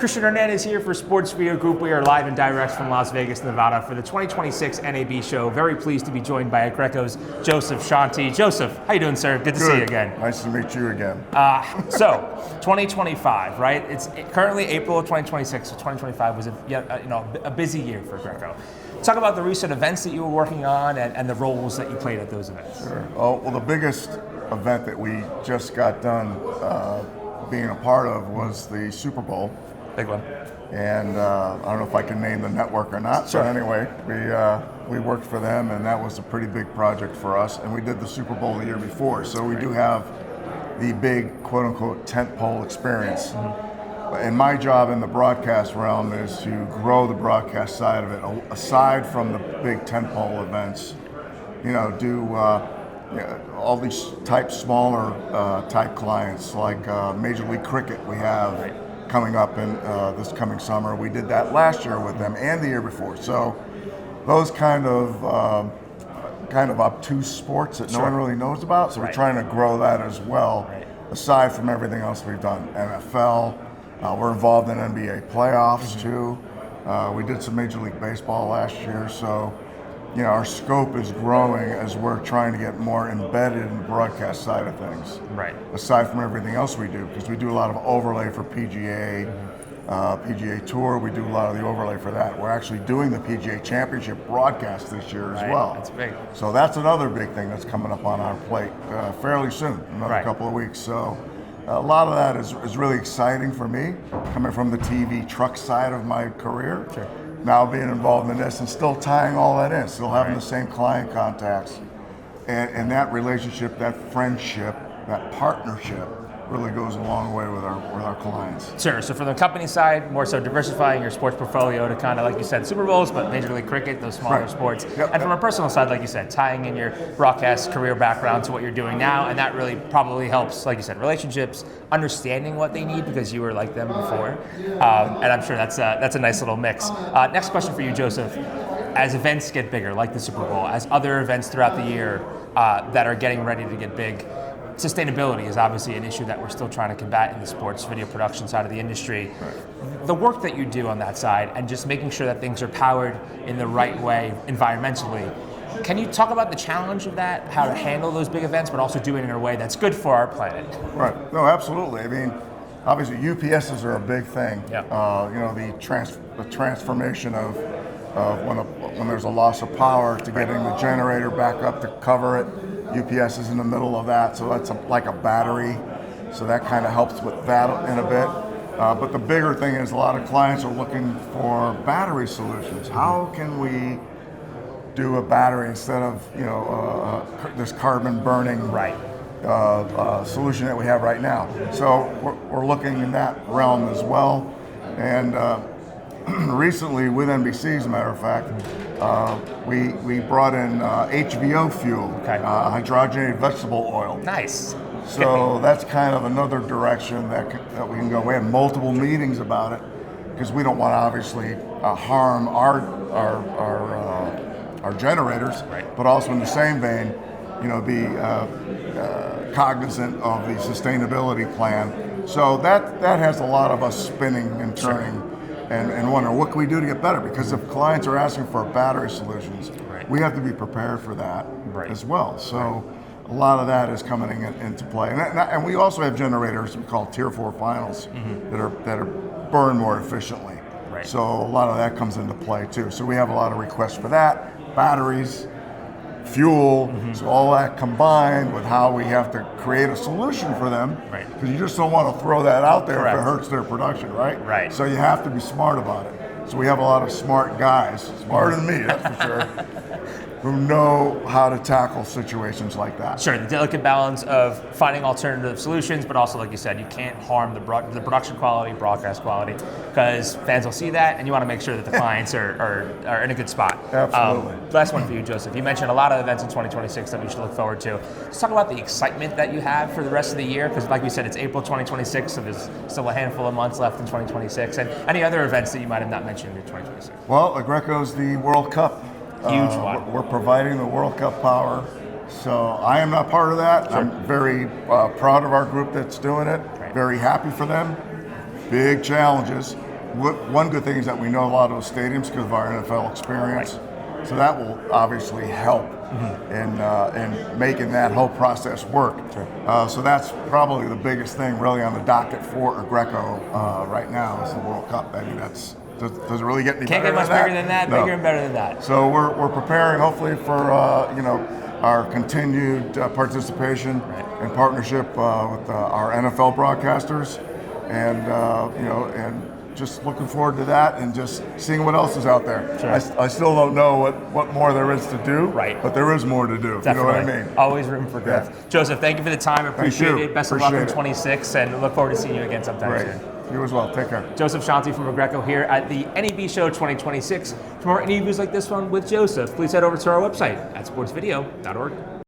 Christian Hernandez here for Sports Video Group. We are live and direct from Las Vegas, Nevada for the 2026 NAB Show. Very pleased to be joined by Aggreko's Joseph Scionti. Joseph, how you doing, sir? Good to see you again. Nice to meet you again. So, 2025, right? It's currently April of 2026, so 2025 was a busy year for Aggreko. Talk about the recent events that you were working on and the roles that you played at those events. Sure. Oh, well, the biggest event that we just got done being a part of was the Super Bowl. Big one. And I don't know if I can name the network or not, sure. But anyway, we worked for them, and that was a pretty big project for us. And we did the Super Bowl the year before, so we do have the big quote-unquote tentpole experience. Mm-hmm. And my job in the broadcast realm is to grow the broadcast side of it, aside from the big tentpole events. You know, do all these smaller type clients, like Major League Cricket we have coming up in this coming summer. We did that last year with them and the year before. So those kind of obtuse sports that no one really knows about. So we're trying to grow that as well, aside from everything else we've done. NFL, we're involved in NBA playoffs too. We did some Major League Baseball last year. So, you know, our scope is growing as we're trying to get more embedded in the broadcast side of things. Right. Aside from everything else we do, because we do a lot of overlay for PGA, PGA Tour. We do a lot of the overlay for that. We're actually doing the PGA Championship broadcast this year as well. That's big. So that's another big thing that's coming up on our plate fairly soon, another couple of weeks. So a lot of that is really exciting for me, coming from the TV truck side of my career. Sure. Now being involved in this and still tying all that in, still having the same client contacts. And that relationship, that friendship, that partnership really goes a long way with our clients. Sure, so from the company side, more so diversifying your sports portfolio to kind of, like you said, Super Bowls, but Major League Cricket, those smaller sports. And from a personal side, like you said, tying in your broadcast career background to what you're doing now, and that really probably helps, like you said, relationships, understanding what they need because you were like them before. And I'm sure that's a nice little mix. Next question for you, Joseph. As events get bigger, like the Super Bowl, as other events throughout the year that are getting ready to get big, sustainability is obviously an issue that we're still trying to combat in the sports video production side of the industry. The work that you do on that side and just making sure that things are powered in the right way environmentally, can you talk about the challenge of that, how to handle those big events, but also do it in a way that's good for our planet? Right, no, absolutely. I mean, obviously UPSs are a big thing. Yeah. You know, the transformation of when there's a loss of power to getting the generator back up to cover it. UPS is in the middle of that, so that's like a battery. So that kind of helps with that in a bit. But the bigger thing is a lot of clients are looking for battery solutions. How can we do a battery instead of this carbon burning solution that we have right now? So we're looking in that realm as well. And recently with NBC, as a matter of fact, we brought in HVO fuel, hydrogenated vegetable oil. Nice. So that's kind of another direction that we can go. We had multiple meetings about it because we don't want to obviously harm our generators, but also in the same vein, you know, be cognizant of the sustainability plan. So that has a lot of us spinning and turning. And wonder what can we do to get better, because if clients are asking for battery solutions, we have to be prepared for that as well. So a lot of that is coming into play, and we also have generators we call Tier 4 finals that are burned more efficiently. So a lot of that comes into play too. So we have a lot of requests for that, batteries, fuel, so all that combined with how we have to create a solution for them, because you just don't want to throw that out there if it hurts their production, right? So you have to be smart about it. So we have a lot of smart guys, smarter than me, that's for sure, who know how to tackle situations like that. Sure, the delicate balance of finding alternative solutions, but also, like you said, you can't harm the production quality, broadcast quality, because fans will see that, and you want to make sure that the clients are in a good spot. Absolutely. Last one for you, Joseph. You mentioned a lot of events in 2026 that we should look forward to. Let's talk about the excitement that you have for the rest of the year, because like we said, it's April 2026, so there's still a handful of months left in 2026, and any other events that you might have not mentioned in 2026. Well, Aggreko's the World Cup. Huge one. We're providing the World Cup power. So I am not part of that. Sure. I'm very proud of our group that's doing it. Very happy for them. Big challenges. one good thing is that we know a lot of those stadiums because of our NFL experience. Right. So that will obviously help in making that whole process work. Sure. So that's probably the biggest thing really on the docket for Aggreko right now is the World Cup. I mean, does it really get any Can't better get much than that? bigger than that, No. bigger and better than that. So we're preparing hopefully for our continued participation and partnership with our NFL broadcasters, and and just looking forward to that and just seeing what else is out there. Sure. I still don't know what more there is to do, right? But there is more to do. Definitely. You know what I mean? Always room for growth. Yeah. Joseph, thank you for the time. Appreciate it. Best of luck in Appreciate it. 26, and look forward to seeing you again sometime Great. soon. You as well. Take care. Joseph Scionti from Aggreko here at the NAB Show 2026. For more interviews like this one with Joseph, please head over to our website at sportsvideo.org.